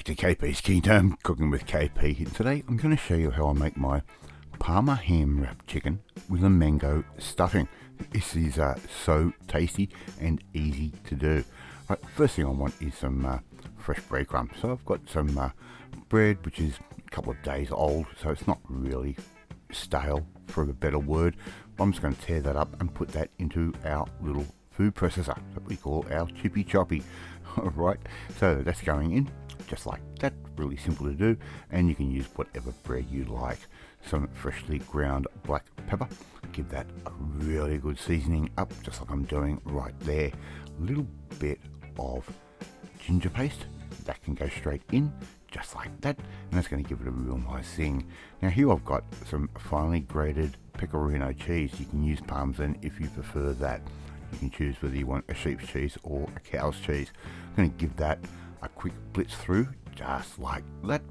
to KP's Kingdom, cooking with KP, and today I'm going to show you how I make my Parma ham wrap chicken with a mango stuffing. This is so tasty and easy to do. Right, first thing I want is some fresh breadcrumbs. So I've got some bread which is a couple of days old, so it's not really stale for a better word. I'm just going to tear that up and put that into our little food processor that we call our chippy choppy. Alright, so that's going in just like that, really simple to do, and you can use whatever bread you like. Some freshly ground black pepper, give that a really good seasoning up, just like I'm doing right there. A little bit of ginger paste, that can go straight in, just like that, and that's going to give it a real nice thing. Now here I've got some finely grated pecorino cheese. You can use Parmesan if you prefer that. You can choose whether you want a sheep's cheese or a cow's cheese. I'm going to give that a quick blitz through, just like that,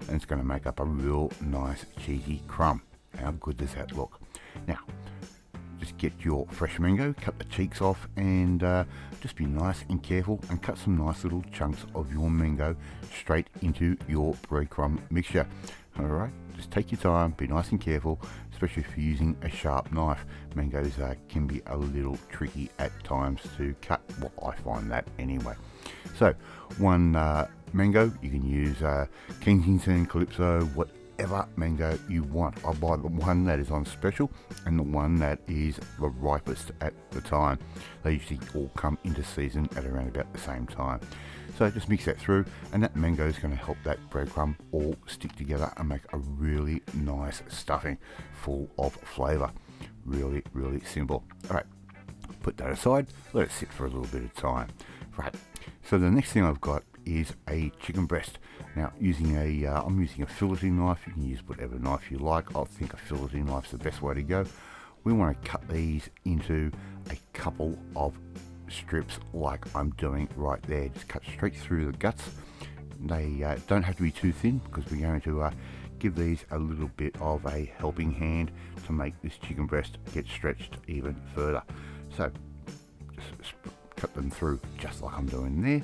and it's going to make up a real nice cheesy crumb. How good does that look? Now, just get your fresh mango, cut the cheeks off, and just be nice and careful and cut some nice little chunks of your mango straight into your breadcrumb mixture. Alright, just take your time, be nice and careful, especially if you're using a sharp knife. Mangoes can be a little tricky at times to cut. Well, I find that anyway. So, one mango, you can use Kensington, Calypso, whatever mango you want. I buy the one that is on special and the one that is the ripest at the time. They usually all come into season at around about the same time. So just mix that through, and that mango is going to help that breadcrumb all stick together and make a really nice stuffing full of flavour. Really, really simple. Alright, put that aside, let it sit for a little bit of time. Right, so the next thing I've got is a chicken breast. Now, I'm using a filleting knife. You can use whatever knife you like. I think a filleting knife's the best way to go. We want to cut these into a couple of strips like I'm doing right there. Just cut straight through the guts. They don't have to be too thin because we're going to give these a little bit of a helping hand to make this chicken breast get stretched even further. So just cut them through just like I'm doing there.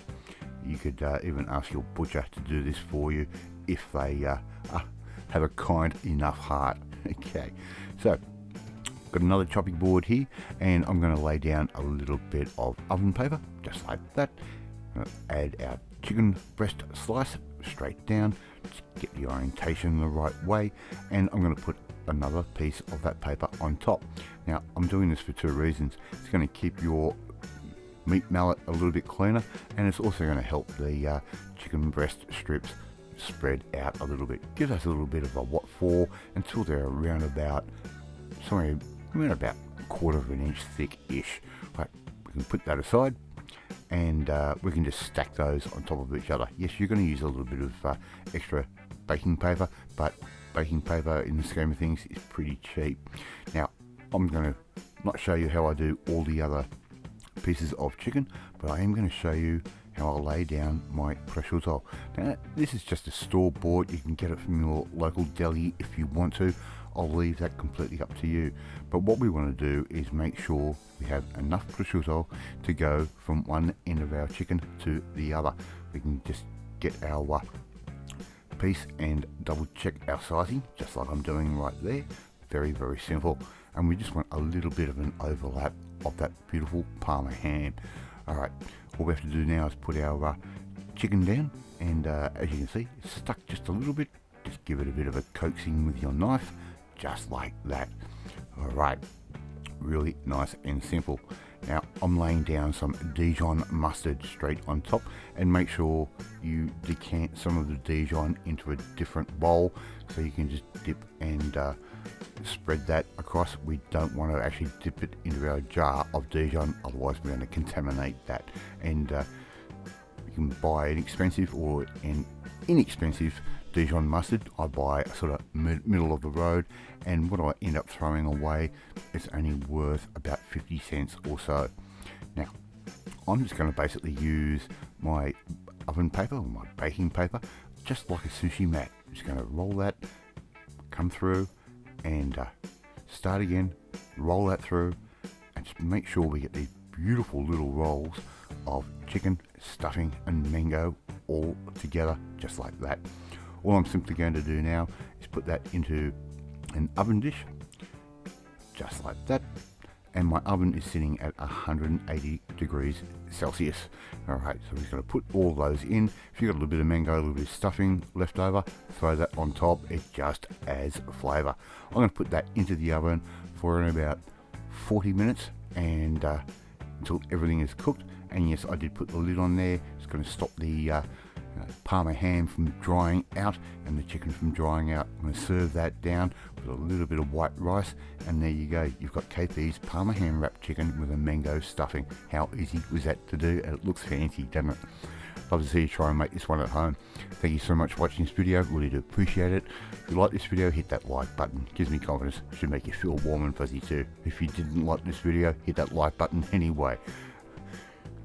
You could even ask your butcher to do this for you if they have a kind enough heart. Okay, so got another chopping board here, and I'm going to lay down a little bit of oven paper just like that. Add our chicken breast slice straight down, just get the orientation the right way, and I'm going to put another piece of that paper on top. Now I'm doing this for two reasons. It's going to keep your meat mallet a little bit cleaner, and it's also going to help the chicken breast strips spread out a little bit. Give us a little bit of a what for until they're around about somewhere around about a quarter of an inch thick-ish. Right, we can put that aside, and we can just stack those on top of each other. Yes, you're going to use a little bit of extra baking paper, but baking paper in the scheme of things is pretty cheap. Now, I'm going to not show you how I do all the other pieces of chicken, but I am going to show you how I lay down my prosciutto. Now, this is just a store-bought. You can get it from your local deli if you want to. I'll leave that completely up to you. But what we want to do is make sure we have enough prosciutto to go from one end of our chicken to the other. We can just get our piece and double check our sizing, just like I'm doing right there. Very, very simple. And we just want a little bit of an overlap of that beautiful Parma ham. Alright, all we have to do now is put our chicken down, and as you can see, it's stuck just a little bit. Just give it a bit of a coaxing with your knife, just like that. Alright, really nice and simple. Now I'm laying down some Dijon mustard straight on top, and make sure you decant some of the Dijon into a different bowl so you can just dip and spread that across. We don't want to actually dip it into our jar of Dijon, otherwise we're going to contaminate that. And you can buy an expensive or an inexpensive Dijon mustard. I buy a sort of middle of the road, and what I end up throwing away is only worth about 50 cents or so. Now I'm just going to basically use my oven paper or my baking paper just like a sushi mat. I'm just going to roll that, come through, and start again, roll that through, and just make sure we get these beautiful little rolls of chicken, stuffing and mango all together just like that. All I'm simply going to do now is put that into an oven dish just like that, and my oven is sitting at 180 degrees Celsius. Alright, so we're going to put all those in. If you've got a little bit of mango, a little bit of stuffing left over, throw that on top. It just adds flavour. I'm going to put that into the oven for about 40 minutes and until everything is cooked. And yes, I did put the lid on there. It's going to stop the Parma ham from drying out and the chicken from drying out. I'm going to serve that down with a little bit of white rice, and there you go. You've got KP's Parma ham wrapped chicken with a mango stuffing. How easy was that to do? And it looks fancy, doesn't it? Love to see you try and make this one at home. Thank you so much for watching this video. Really do appreciate it. If you like this video, hit that like button. Gives me confidence. Should make you feel warm and fuzzy too. If you didn't like this video, hit that like button anyway.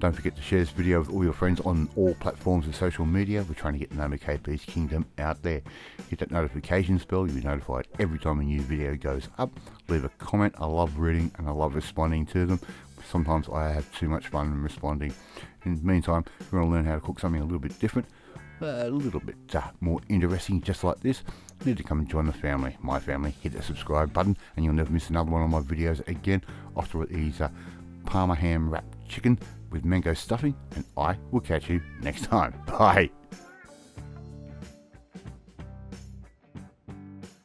Don't forget to share this video with all your friends on all platforms of social media. We're trying to get the name of KP's Kingdom out there. Hit that notifications bell. You'll be notified every time a new video goes up. Leave a comment. I love reading and I love responding to them. Sometimes I have too much fun in responding. In the meantime, if you want to learn how to cook something a little bit different, a little bit more interesting just like this, you need to come and join the family, my family. Hit that subscribe button and you'll never miss another one of my videos again. After these Parma ham wrapped chicken with mango stuffing, and I will catch you next time. Bye.